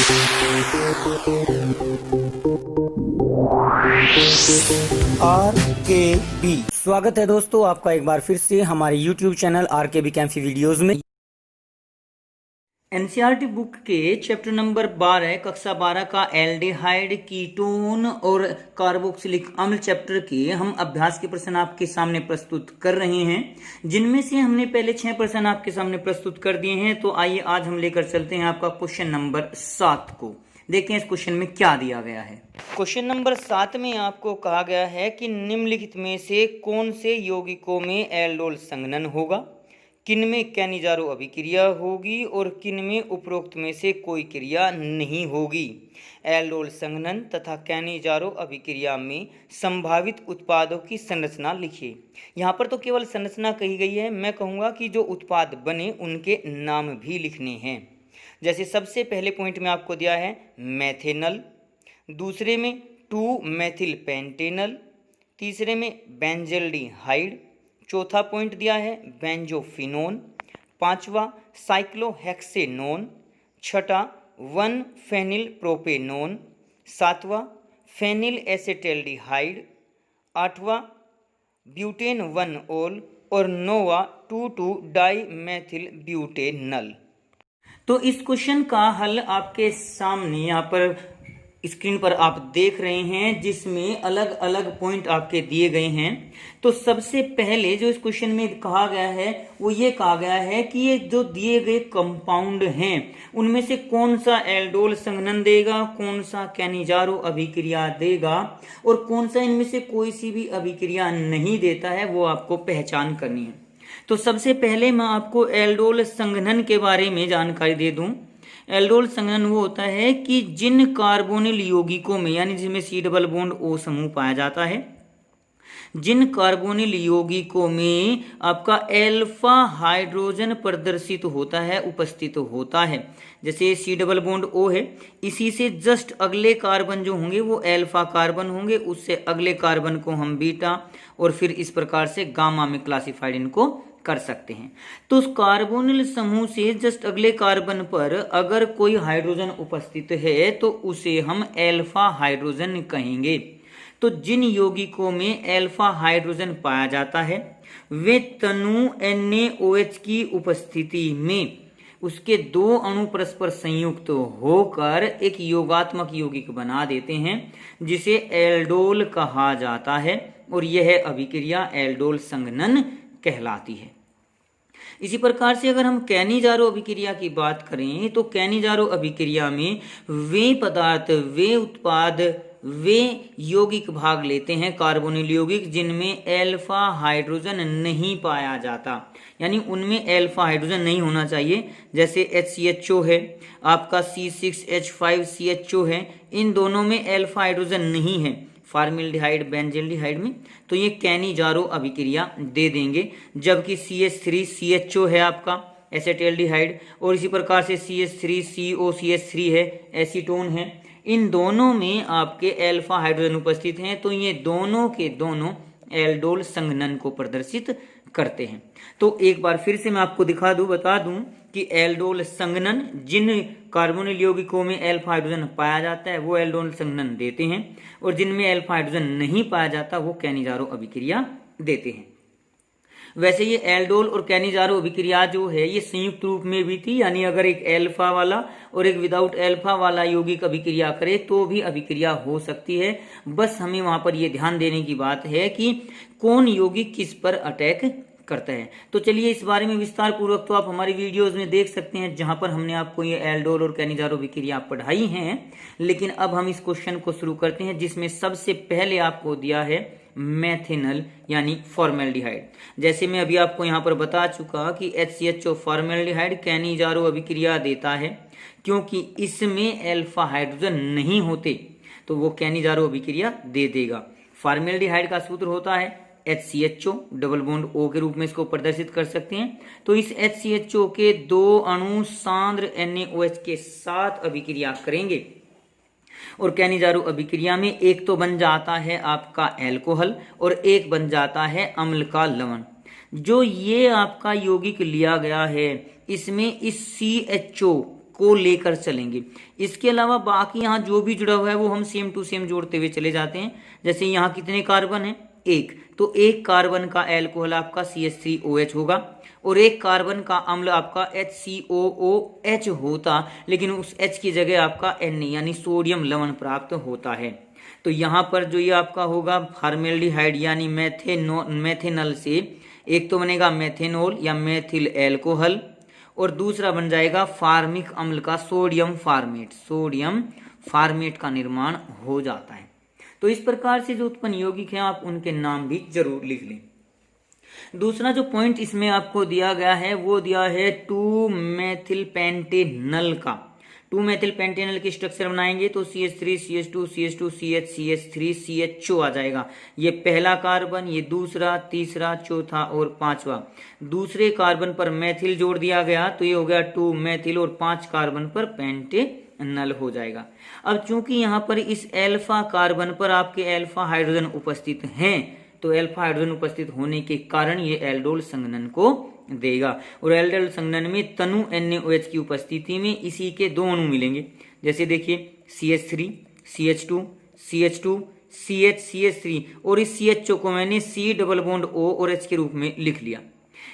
RKB स्वागत है दोस्तों आपका एक बार फिर से हमारे YouTube चैनल RKB कैंफी वीडियोस में। एनसीईआरटी बुक के चैप्टर नंबर 12 कक्षा 12 का एल्डिहाइड, कीटोन और कार्बोक्सिलिक अम्ल चैप्टर के हम अभ्यास के प्रश्न आपके सामने प्रस्तुत कर रहे हैं, जिनमें से हमने पहले 6 प्रश्न आपके सामने प्रस्तुत कर दिए हैं। तो आइए आज हम लेकर चलते हैं आपका क्वेश्चन नंबर 7 को। देखें इस क्वेश्चन में क्या दिया गया है। क्वेश्चन नंबर 7 में आपको कहा गया है कि निम्नलिखित में से कौन से यौगिकों में एल्डोल संघनन होगा, किन में कैनिजारो अभिक्रिया होगी और किन में उपरोक्त में से कोई क्रिया नहीं होगी। एल्डोल संघनन तथा कैनिजारो अभिक्रिया में संभावित उत्पादों की संरचना लिखिए। यहाँ पर तो केवल संरचना कही गई है, मैं कहूँगा कि जो उत्पाद बने उनके नाम भी लिखने हैं। जैसे सबसे पहले पॉइंट में आपको दिया है मैथेनल, दूसरे में 2 मेथिल पेंटेनल, तीसरे में बेंजल्डिहाइड, चौथा पॉइंट दिया है बेंजोफिनोन, पांचवा साइक्लोहेक्सेनोन, छठा 1 फेनिल प्रोपेनोन, सातवां फेनिल एसेटल्डिहाइड, आठवां ब्यूटेन 1 ओल और नौवां 2,2 डाई मेथिल ब्यूटेनल। तो इस क्वेश्चन का हल आपके सामने यहाँ पर स्क्रीन पर आप देख रहे हैं, जिसमें अलग अलग पॉइंट आपके दिए गए हैं। तो सबसे पहले जो इस क्वेश्चन में कहा गया है वो ये कहा गया है कि ये जो दिए गए कंपाउंड हैं उनमें से कौन सा एल्डोल संघनन देगा, कौन सा कैनिजारो अभिक्रिया देगा और कौन सा इनमें से कोई सी भी अभिक्रिया नहीं देता है, वो आपको पहचान करनी है। तो सबसे पहले मैं आपको एल्डोल संघनन के बारे में जानकारी दे दूं। एल्डोल संघनन वो होता है कि जिन कार्बोनिल यौगिकों में, यानी जिसमें C डबल बॉन्ड O समूह पाया जाता है, जिन कार्बोनिल यौगिकों में आपका एल्फा हाइड्रोजन प्रदर्शित होता है, उपस्थित होता है। जैसे C डबल बॉन्ड O है, इसी से जस्ट अगले कार्बन जो होंगे वो एल्फा कार्बन होंगे, उससे अगले कार्बन को हम बीटा और फिर इस प्रकार से गामा में क्लासिफाइड इनको कर सकते हैं। तो उस कार्बोनिल समूह से जस्ट अगले कार्बन पर अगर कोई हाइड्रोजन उपस्थित है तो उसे हम एल्फा हाइड्रोजन कहेंगे। तो जिन यौगिकों में एल्फा हाइड्रोजन पाया जाता है वे तनु NaOH की उपस्थिति में उसके 2 अणु परस्पर संयुक्त होकर एक योगात्मक यौगिक बना देते हैं, जिसे एल्डोल कहा जाता है और यह अभिक्रिया एल्डोल संघनन कहलाती है। इसी प्रकार से अगर हम कैनिजारो अभिक्रिया की बात करें तो कैनिजारो अभिक्रिया में वे पदार्थ, वे उत्पाद, वे यौगिक भाग लेते हैं, कार्बोनिल यौगिक, जिनमें एल्फा हाइड्रोजन नहीं पाया जाता, यानी उनमें एल्फा हाइड्रोजन नहीं होना चाहिए। जैसे HCHO है, आपका C6H5CHO है, इन दोनों में एल्फा हाइड्रोजन नहीं है, फॉर्मेल्डिहाइड, बेंजल्डिहाइड में, तो ये कैनिजारो अभिक्रिया दे देंगे। जबकि CH3CHO है आपका एसेटल्डिहाइड, और इसी प्रकार से CH3COCH3 है, एसीटोन है, इन दोनों में आपके एल्फा हाइड्रोजन उपस्थित हैं, तो ये दोनों के दोनों एल्डोल संघनन को प्रदर्शित करते हैं। तो एक बार फिर से मैं आपको बता दूं कि एल्डोल संघनन, जिन कार्बोनिल यौगिकों में एल्फा हाइड्रोजन पाया जाता है वो एल्डोल संघनन देते हैं, और जिनमें एल्फा हाइड्रोजन नहीं पाया जाता वो कैनिजारो अभिक्रिया देते हैं। वैसे ये एल्डोल और कैनिजारो अभिक्रिया जो है ये संयुक्त रूप में भी थी, यानी अगर एक एल्फा वाला और एक विदाउट एल्फा वाला यौगिक अभिक्रिया करे तो भी अभिक्रिया हो सकती है। बस हमें वहां पर ये ध्यान देने की बात है कि कौन यौगिक किस पर अटैक करता है। तो चलिए इस बारे में विस्तार पूर्वक तो आप हमारी वीडियोस में देख सकते हैं, जहां पर हमने आपको ये एल्डोल और कैनिजारो अभिक्रिया पढ़ाई हैं। लेकिन अब हम इस क्वेश्चन को शुरू करते हैं, जिसमें सबसे पहले आपको दिया है मैथेनल यानी फॉर्मेल्डिहाइड। जैसे मैं अभी आपको यहाँ पर बता चुका कि HCHO फॉर्मेल्डिहाइड कैनिजारो अभिक्रिया देता है, क्योंकि इसमें एल्फा हाइड्रोजन नहीं होते तो वो कैनिजारो अभिक्रिया दे देगा। फॉर्मेल्डिहाइड का सूत्र होता है HCHO, डबल बॉन्ड O के रूप में इसको प्रदर्शित कर सकते हैं। तो इस HCHO के 2 अणु सांद्र NaOH के साथ अभिक्रिया करेंगे और कैनिजारो अभिक्रिया में एक तो बन जाता है आपका एल्कोहल और एक बन जाता है अम्ल का लवण। जो ये आपका यौगिक लिया गया है इसमें इस CHO को लेकर चलेंगे। इसके अलावा बाकी यहाँ जो भी जुड़ा हुआ है वो हम सेम टू सेम जोड़ते हुए चले जाते हैं। जैसे यहाँ कितने कार्बन है, एक, तो एक कार्बन का एल्कोहल आपका CH3OH होगा और एक कार्बन का अम्ल आपका HCOOH होता, लेकिन उस H की जगह आपका Na यानी सोडियम लवण प्राप्त होता है। तो यहाँ पर जो ये आपका होगा फॉर्मेल्डिहाइड यानी मेथेनल से एक तो बनेगा मेथेनॉल या मेथिल एल्कोहल और दूसरा बन जाएगा फार्मिक अम्ल का सोडियम फार्मेट का निर्माण हो जाता है। तो इस प्रकार से जो उत्पन्न यौगिक हैं आप उनके नाम भी जरूर लिख लें। दूसरा जो पॉइंट इसमें आपको दिया गया है वो दिया है 2-मेथिल पेंटेनल का। 2-मेथिल पेंटेनल की स्ट्रक्चर बनाएंगे तो CH3 CH2 CH2 CH CH3 CHO आ जाएगा। ये पहला कार्बन, ये दूसरा, तीसरा, चौथा और पांचवा। दूसरे कार्बन पर मेथिल जोड़ दिया गया तो ये हो गया 2-मेथिल और 5 कार्बन पर पेंटेनल हो जाएगा। अब चूंकि यहाँ पर इस एल्फा कार्बन पर आपके एल्फा हाइड्रोजन उपस्थित हैं तो एल्फा हाइड्रोजन उपस्थित होने के कारण ये एल्डोल संघनन को देगा और एल्डोल संघनन में तनु NaOH की उपस्थिति में इसी के दो अणु मिलेंगे। जैसे देखिए CH3 CH2 CH2 CH CH3 और इस CHO को मैंने C डबल बॉन्ड O और H के रूप में लिख लिया।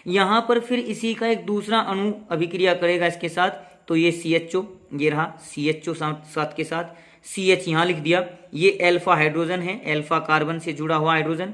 यहाँ पर फिर इसी का एक दूसरा अणु अभिक्रिया करेगा इसके साथ, तो ये CHO, ये रहा CHO साथ के साथ CH यहाँ लिख दिया। ये एल्फा हाइड्रोजन है, एल्फा कार्बन से जुड़ा हुआ हाइड्रोजन।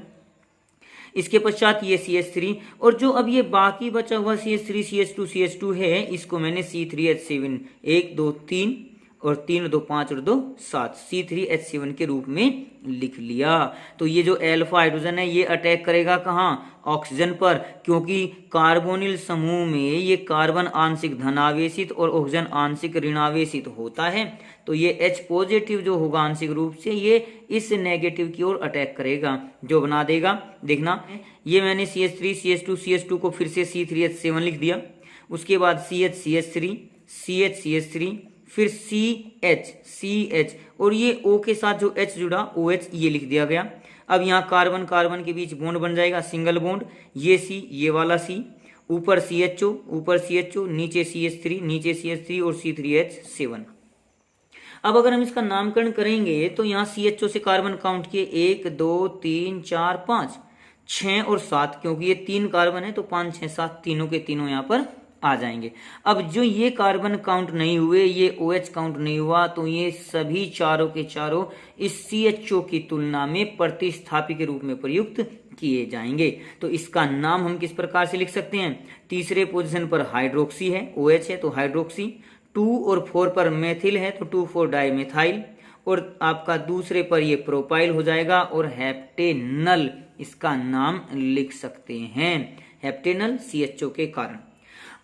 इसके पश्चात ये CH3 और जो अब ये बाकी बचा हुआ CH3 CH2 CH2 है इसको मैंने C3H7 1 2 3 और 3 2 5 और 2 7 C3H7 के रूप में लिख लिया। तो ये जो एल्फा हाइड्रोजन है ये अटैक करेगा कहाँ, ऑक्सीजन पर, क्योंकि कार्बोनिल समूह में ये कार्बन आंशिक धनावेशित और ऑक्सीजन आंशिक ऋणावेशित होता है। तो ये H पॉजिटिव जो होगा आंशिक रूप से ये इस नेगेटिव की ओर अटैक करेगा, जो बना देगा, देखना ये मैंने CH3 CH2 CH2 को फिर से C3H7 लिख दिया। उसके बाद CH CH3 CH CH3 फिर CH और ये O के साथ जो H जुड़ा OH ये लिख दिया गया। अब यहाँ कार्बन कार्बन के बीच बॉन्ड बन जाएगा, सिंगल बॉन्ड, ये C ये वाला C, ऊपर CHO नीचे CH3 नीचे CH3 और C3H7। अब अगर हम इसका नामकरण करेंगे तो यहाँ CHO से कार्बन काउंट किए 1 2 3 4 5 6 और 7, क्योंकि ये 3 कार्बन है तो 5 6 7 तीनों के तीनों यहाँ पर आ जाएंगे। अब जो ये कार्बन काउंट नहीं हुए, ये OH काउंट नहीं हुआ, तो ये सभी चारों के चारों इस CHO की तुलना में प्रतिस्थापी के रूप में प्रयुक्त किए जाएंगे। तो इसका नाम हम किस प्रकार से लिख सकते हैं, तीसरे पोजीशन पर हाइड्रोक्सी है, OH है तो हाइड्रोक्सी, 2 और 4 पर मेथिल है तो 2,4 डाइमेथाइल और आपका दूसरे पर ये प्रोपाइल हो जाएगा और हेप्टेनल इसका नाम लिख सकते हैं, हेप्टेनल CHO के कारण।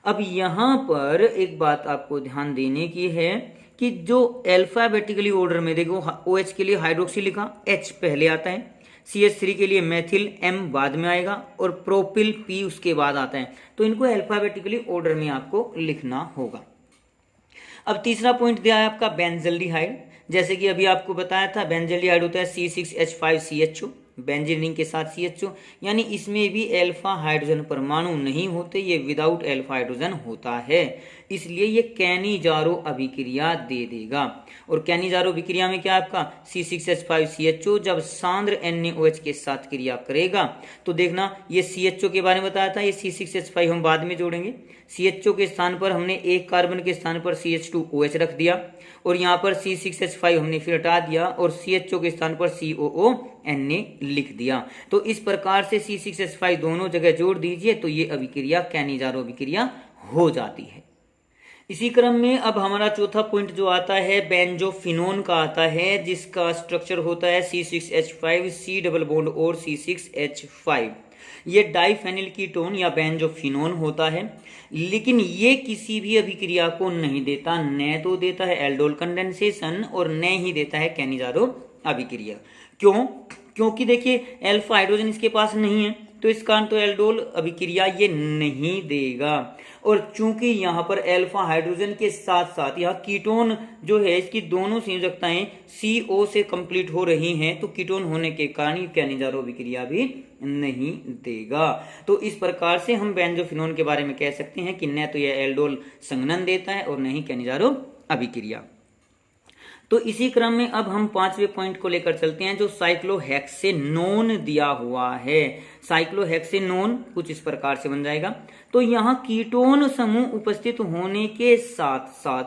अब यहाँ पर एक बात आपको ध्यान देने की है कि जो अल्फाबेटिकली ऑर्डर में देखो OH के लिए हाइड्रोक्सी लिखा, H पहले आता है, CH3 के लिए मेथिल M बाद में आएगा और प्रोपिल P उसके बाद आता है। तो इनको अल्फाबेटिकली ऑर्डर में आपको लिखना होगा। अब तीसरा पॉइंट दिया है आपका बेंजल्डिहाइड। जैसे कि अभी आपको बताया था बेंजल्डिहाइड होता है C6H5CHO, बेंजीन रिंग के साथ CHO, यानी इसमें भी अल्फा हाइड्रोजन परमाणु नहीं होते, ये विदाउट अल्फा हाइड्रोजन होता है, इसलिए ये कैनिजारो अभिक्रिया दे देगा। और कैनिजारो अभिक्रिया में क्या आपका C6H5CHO जब सांद्र NaOH के साथ क्रिया करेगा तो देखना ये CHO के बारे में बताया था, ये C6H5 हम बाद में जोड़ेंगे। CHO के स्थान पर हमने एक कार्बन के स्थान पर CH2OH रख दिया और यहाँ पर C6H5 हमने फिर हटा दिया और CHO के स्थान पर COONA लिख दिया। तो इस प्रकार से C6H5 दोनों जगह जोड़ दीजिए तो ये अभिक्रिया कैनिजारो अभिक्रिया हो जाती है। इसी क्रम में अब हमारा चौथा पॉइंट जो आता है बेंजोफिनोन का आता है, जिसका स्ट्रक्चर होता है C6H5 C डबल बॉन्ड और C6H5। ये डाइफेनिल कीटोन या बेंजोफिनोन होता है, लेकिन ये किसी भी अभिक्रिया को नहीं देता, न तो देता है एल्डोल कंडेंसेशन और न ही देता है कैनिजारो अभिक्रिया। क्यों? क्योंकि देखिए अल्फा हाइड्रोजन इसके पास नहीं है, तो इस कारण तो एल्डोल अभिक्रिया ये नहीं देगा। और चूंकि यहाँ पर अल्फा हाइड्रोजन के साथ साथ यहाँ कीटोन जो है इसकी दोनों संयोजकताएं CO से कंप्लीट हो रही हैं, तो कीटोन होने के कारण ये कैनिजारो अभिक्रिया भी नहीं देगा। तो इस प्रकार से हम बेंजोफिनोन के बारे में कह सकते हैं कि न तो यह एल्डोल संघनन देता है और न ही कैनिजारो अभिक्रिया। तो इसी क्रम में अब हम 5वें पॉइंट को लेकर चलते हैं जो साइक्लोहेक्सेनोन दिया हुआ है। साइक्लोहेक्सेनोन कुछ इस प्रकार से बन जाएगा। तो यहाँ कीटोन समूह उपस्थित होने के साथ साथ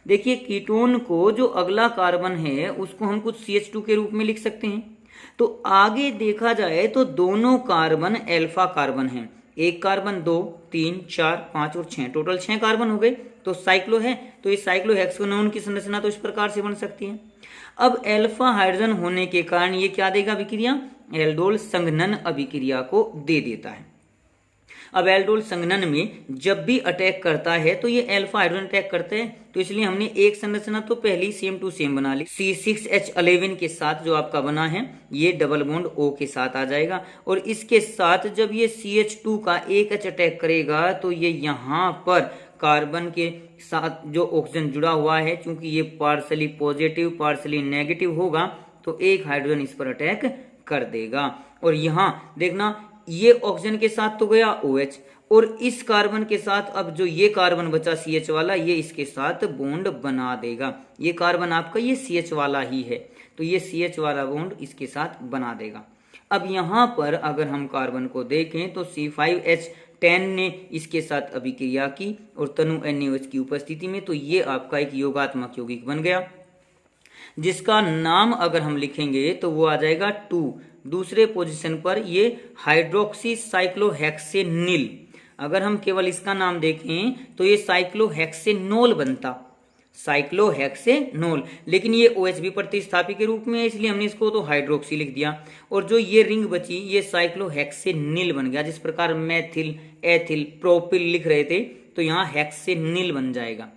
देखिए कीटोन को जो अगला कार्बन है उसको हम कुछ CH2 के रूप में लिख सकते हैं। तो आगे देखा जाए तो दोनों कार्बन अल्फा कार्बन हैं, एक कार्बन 2 3 4 5 और 6, टोटल 6 कार्बन हो गए। तो साइक्लो है तो इस साइक्लोहेक्सेनोन की संरचना तो इस प्रकार से बन सकती है। अब अल्फा हाइड्रोजन होने के कारण ये क्या देगा अभिक्रिया, एल्डोल संघनन अभिक्रिया को दे देता है। अब एल्डोल संघनन में जब भी अटैक करता है तो ये अल्फा हाइड्रोजन अटैक करते हैं, तो इसलिए हमने एक संरचना तो पहली सेम टू सेम बना ली। C6H11 के साथ जो आपका बना है ये डबल बॉन्ड O के साथ आ जाएगा, और इसके साथ जब ये CH2 का एक H अटैक करेगा तो ये यहाँ पर कार्बन के साथ जो ऑक्सीजन जुड़ा हुआ है, चूंकि ये पार्शली पॉजिटिव पार्शली नेगेटिव होगा तो एक हाइड्रोजन इस पर अटैक कर देगा। और यहाँ देखना ये ऑक्सीजन के साथ तो गया OH, और इस कार्बन के साथ अब जो ये कार्बन बचा CH वाला ये इसके साथ बॉन्ड बना देगा। ये कार्बन आपका ये CH वाला ही है, तो ये CH वाला बॉन्ड इसके साथ बना देगा। अब यहाँ पर अगर हम कार्बन को देखें तो C5H10 ने इसके साथ अभिक्रिया की और तनु NaOH की उपस्थिति में, तो ये आपका एक योगात्मक यौगिक बन गया, जिसका नाम अगर हम लिखेंगे तो वो आ जाएगा 2। दूसरे पोजीशन पर ये हाइड्रोक्सी साइक्लोहेक्सेनिल, अगर हम केवल इसका नाम देखें तो ये साइक्लोहेक्सेनोल बनता, साइक्लोहेक्सेनोल, लेकिन ये OH भी प्रतिस्थापी के रूप में है इसलिए हमने इसको तो हाइड्रोक्सी लिख दिया, और जो ये रिंग बची ये साइक्लोहेक्सेनिल बन गया। जिस प्रकार मैथिल एथिल प्रोपिल लिख रहे थे तो यहाँ हेक्सेनिल बन जाएगा।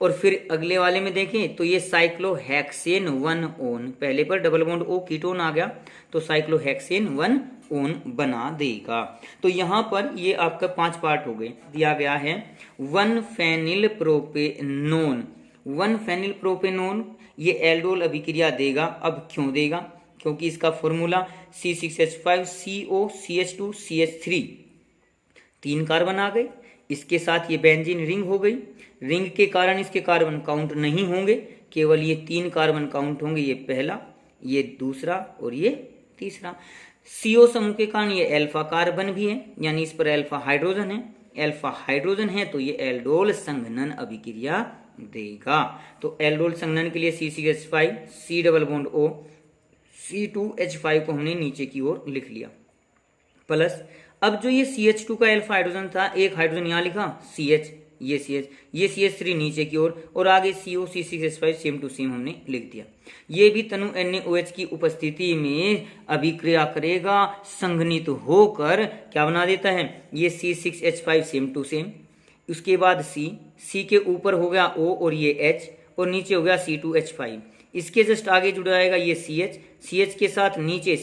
और फिर अगले वाले में देखें तो ये साइक्लोहेक्सेन 1 ओन, पहले पर डबल बॉन्ड O कीटोन आ गया तो साइक्लोहेक्सेन 1 ओन बना देगा। तो यहाँ पर ये आपका 5 पार्ट हो गए। दिया गया है 1 फेनिल प्रोपेनोन। 1 फेनिल प्रोपेनोन ये एल्डोल अभिक्रिया देगा। अब क्यों देगा, क्योंकि इसका formula C6H5CO CH2 CH3, 3 carbon आ गए, इसके साथ ये बेंजीन रिंग हो गई। रिंग के कारण इसके कार्बन काउंट नहीं होंगे, केवल ये 3 कार्बन काउंट होंगे, ये पहला, ये दूसरा और ये तीसरा। CO समूह के कारण ये अल्फा कार्बन भी है, यानी इस पर अल्फा हाइड्रोजन है। अल्फा हाइड्रोजन है तो ये एल्डोल संघनन अभिक्रिया देगा। तो एल्डोल संघनन के लिए C6H5 C double bond O C2H5 को हमने नीचे की ओर लिख लिया, प्लस अब जो ये CH2 का अल्फा हाइड्रोजन था, एक हाइड्रोजन यहाँ लिखा CH, ये CH, ये CH3 नीचे की ओर, और आगे CO C6H5 same to same हमने लिख दिया। ये भी तनु NaOH की उपस्थिति में अभिक्रिया करेगा, संघनित होकर क्या बना देता है, ये C6H5 सेम टू सेम, उसके बाद C के ऊपर हो गया O और ये H, और नीचे हो गया C2H5, इसके जस्ट आगे जुड़ा आएगा ये CH के साथ नीचे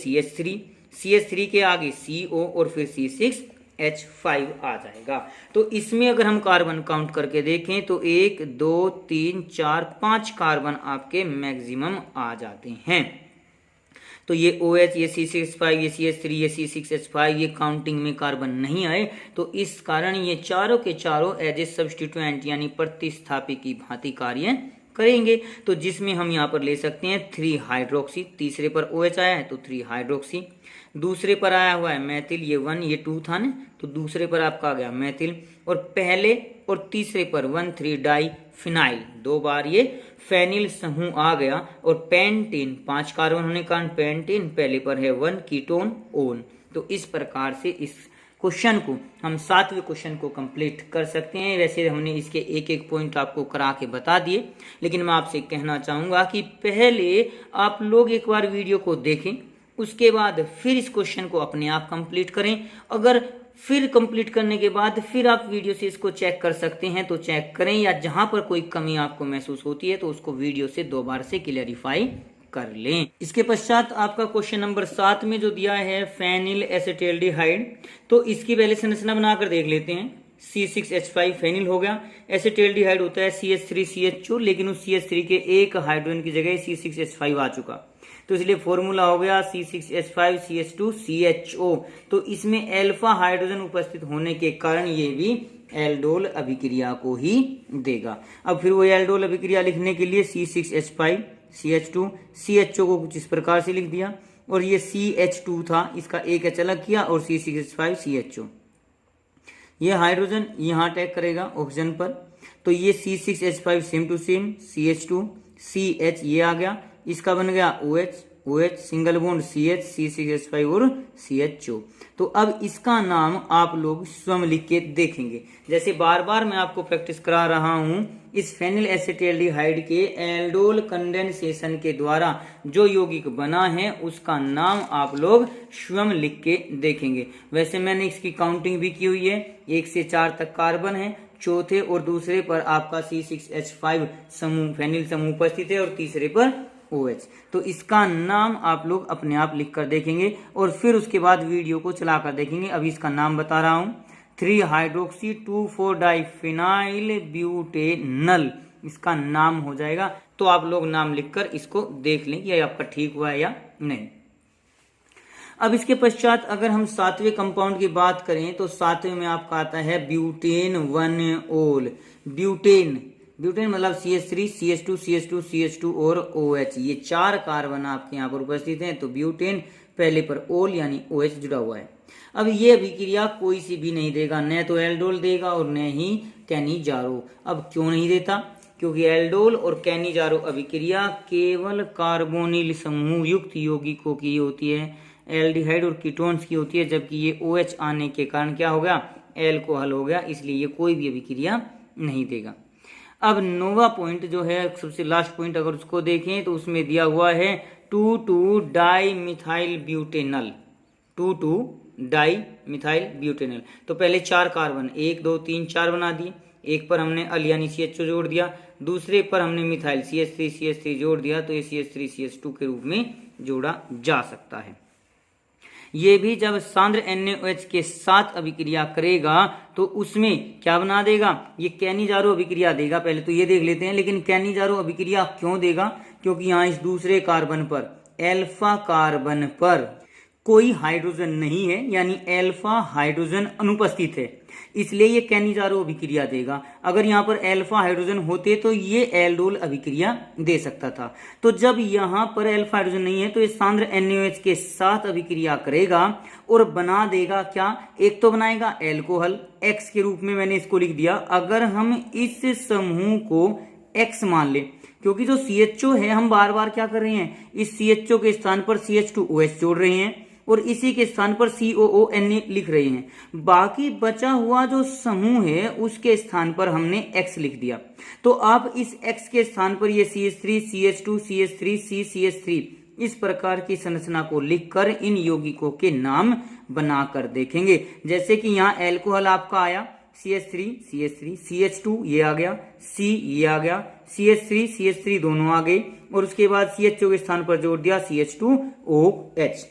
CH3 के आगे CO और फिर C6H5 आ जाएगा। तो इसमें अगर हम कार्बन काउंट करके देखें तो 1 2 3 4 5 कार्बन आपके मैक्सिमम आ जाते हैं। तो ये OH, ये C6H5, ये CH3, ये C6H5 ये काउंटिंग में कार्बन नहीं आए, तो इस कारण ये चारों के चारों एज ए सब्स्टिट्यूएंट यानी प्रतिस्थापी की भांति कार्य करेंगे। तो जिसमें हम यहाँ पर ले सकते हैं 3 हाइड्रोक्सी, तीसरे पर OH आया है तो 3 हाइड्रोक्सी, दूसरे पर आया हुआ है मैथिल, ये 1 ये 2 था ना, तो दूसरे पर आपका आ गया मैथिल, और पहले और तीसरे पर 1,3 डाई फिनाइल, 2 बार ये फेनिल समूह आ गया, और पेंटेन 5 कार्बन होने के कारण पेंटेन पहले पर है 1 कीटोन ओन। तो इस प्रकार से इस क्वेश्चन को हम 7वें क्वेश्चन को कंप्लीट कर सकते हैं। वैसे हमने इसके एक एक पॉइंट आपको करा के बता दिए, लेकिन मैं आपसे कहना चाहूंगा कि पहले आप लोग एक बार वीडियो को देखें, उसके बाद फिर इस क्वेश्चन को अपने आप कंप्लीट करें। अगर फिर कंप्लीट करने के बाद फिर आप वीडियो से इसको चेक कर सकते हैं तो चेक करें, या जहां पर कोई कमी आपको महसूस होती है तो उसको वीडियो से 2 बार से क्लियरिफाई कर लें। इसके पश्चात आपका क्वेश्चन नंबर 7 में जो दिया है फेनिल एसिटाल्डिहाइड, तो इसकी पहले संरचना बनाकर देख लेते हैं। C6H5 फेनिल हो गया। एसिटाल्डिहाइड होता है CH3CHO, लेकिन उस CH3 के एक हाइड्रोजन की जगह C6H5 आ चुका, तो इसलिए फॉर्मूला हो गया C6H5CH2CHO। तो इसमें अल्फा हाइड्रोजन उपस्थित होने के कारण ये भी एल्डोल अभिक्रिया को ही देगा। अब फिर वो एल्डोल अभिक्रिया लिखने के लिए C6H5CH2CHO को कुछ इस प्रकार से लिख दिया, और ये CH2 था, इसका एक H अलग किया, और C6H5CHO, ये हाइड्रोजन यहाँ अटैक करेगा ऑक्सीजन पर, तो ये C6H5 same to same CH2CH ये आ गया, इसका बन गया OH single bond CH C6H5 और CHO। तो अब इसका नाम आप लोग स्वयं लिख के देखेंगे। जैसे बार बार मैं आपको प्रैक्टिस करा रहा हूं, इस फेनिल एसिटाल्डिहाइड के एल्डोल कंडेंसेशन के द्वारा जो यौगिक बना है उसका नाम आप लोग स्वयं लिख के देखेंगे। वैसे मैंने इसकी काउंटिंग भी की हुई है, 1 से 4 तक कार्बन है, चौथे और दूसरे पर आपका C6H5 समूह फेनिल समूह उपस्थित है, और तीसरे पर OH। तो इसका नाम आप लोग अपने आप लिख कर देखेंगे, और फिर उसके बाद वीडियो को चलाकर देखेंगे। अभी इसका नाम बता रहा हूं, 3-हाइड्रोक्सी-2,4-डाइफिनाइल ब्यूटेनल इसका नाम हो जाएगा। तो आप लोग नाम लिखकर इसको देख लें कि ये आपका ठीक हुआ है या नहीं। अब इसके पश्चात अगर हम 7वें कंपाउंड की बात करें, तो 7वें में आपका आता है ब्यूटेन 1-ओल। ब्यूटेन मतलब CH3 CH2 CH2 CH2 और OH, ये 4 कार्बन आपके यहाँ पर उपस्थित हैं। तो ब्यूटेन पहले पर ओल यानी OH जुड़ा हुआ है। अब ये अभिक्रिया कोई सी भी नहीं देगा, न तो एल्डोल देगा और न ही कैनिजारो। अब क्यों नहीं देता? क्योंकि एल्डोल और कैनिजारो अभिक्रिया केवल कार्बोनिल समूह युक्त यौगिकों की होती है, एल्डिहाइड और कीटोन्स की होती है, जबकि ये OH आने के कारण क्या हो गया, एल्कोहल हो गया, इसलिए ये कोई भी अभिक्रिया नहीं देगा। अब नोवा पॉइंट जो है सबसे लास्ट पॉइंट, अगर उसको देखें तो उसमें दिया हुआ है 2,2-डाइमिथाइल ब्यूटेनल। 2,2-डाइमिथाइल ब्यूटेनल। तो पहले 4 कार्बन 1 2 3 4 बना दिए, एक पर हमने अल यानी CHO जोड़ दिया, दूसरे पर हमने मिथाइल CH3 जोड़ दिया, तो ये CH3CH2 के रूप में जोड़ा जा सकता है। ये भी जब सांद्र NaOH के साथ अभिक्रिया करेगा तो उसमें क्या बना देगा, ये कैनिजारो अभिक्रिया देगा। पहले तो ये देख लेते हैं, लेकिन कैनिजारो अभिक्रिया क्यों देगा, क्योंकि यहाँ इस दूसरे कार्बन पर, एल्फा कार्बन पर कोई हाइड्रोजन नहीं है, यानी एल्फा हाइड्रोजन अनुपस्थित है, इसलिए ये कैनिजारो अभिक्रिया देगा। अगर यहाँ पर एल्फा हाइड्रोजन होते तो ये एल्डोल अभिक्रिया दे सकता था। तो जब यहाँ पर एल्फा हाइड्रोजन नहीं है तो ये सांद्र NaOH के साथ अभिक्रिया करेगा और बना देगा क्या, एक तो बनाएगा एल्कोहल, X के रूप में मैंने इसको लिख दिया। अगर हम इस समूह को X मान ले, क्योंकि जो CHO है हम बार बार क्या कर रहे हैं, इस CHO के स्थान पर CH2OH जोड़ रहे हैं और इसी के स्थान पर COONA लिख रहे हैं। बाकी बचा हुआ जो समूह है उसके स्थान पर हमने X लिख दिया। तो आप इस X के स्थान पर ये CH3 CH2 CH3 CCH3 इस प्रकार की संरचना को लिखकर इन यौगिकों के नाम बनाकर देखेंगे। जैसे कि यहाँ एल्कोहल आपका आया CH3 CH2 ये आ गया, C ये आ गया, CH3 दोनों आ गए, और उसके बाद CHO के स्थान पर जोड़ दिया CH2OH।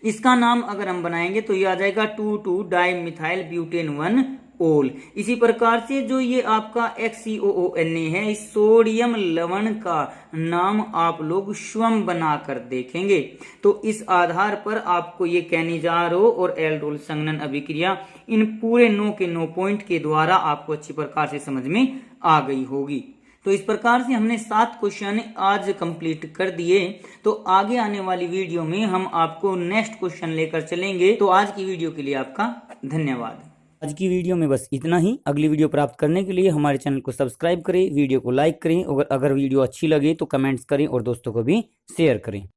इसका नाम अगर हम बनाएंगे तो ये आ जाएगा 2,2-डाइमिथाइल ब्यूटेन 1-ओल। इसी प्रकार से जो ये आपका XCOONA है, इस सोडियम लवण का नाम आप लोग स्वयं बनाकर देखेंगे। तो इस आधार पर आपको ये कैनिजारो और एल्डोल संघनन अभिक्रिया इन पूरे 9 के 9 पॉइंट के द्वारा आपको अच्छी प्रकार से समझ में आ गई होगी। तो इस प्रकार से हमने 7 क्वेश्चन आज कंप्लीट कर दिए। तो आगे आने वाली वीडियो में हम आपको नेक्स्ट क्वेश्चन लेकर चलेंगे। तो आज की वीडियो के लिए आपका धन्यवाद। आज की वीडियो में बस इतना ही। अगली वीडियो प्राप्त करने के लिए हमारे चैनल को सब्सक्राइब करें, वीडियो को लाइक करें, और अगर वीडियो अच्छी लगे तो कमेंट्स करें और दोस्तों को भी शेयर करें।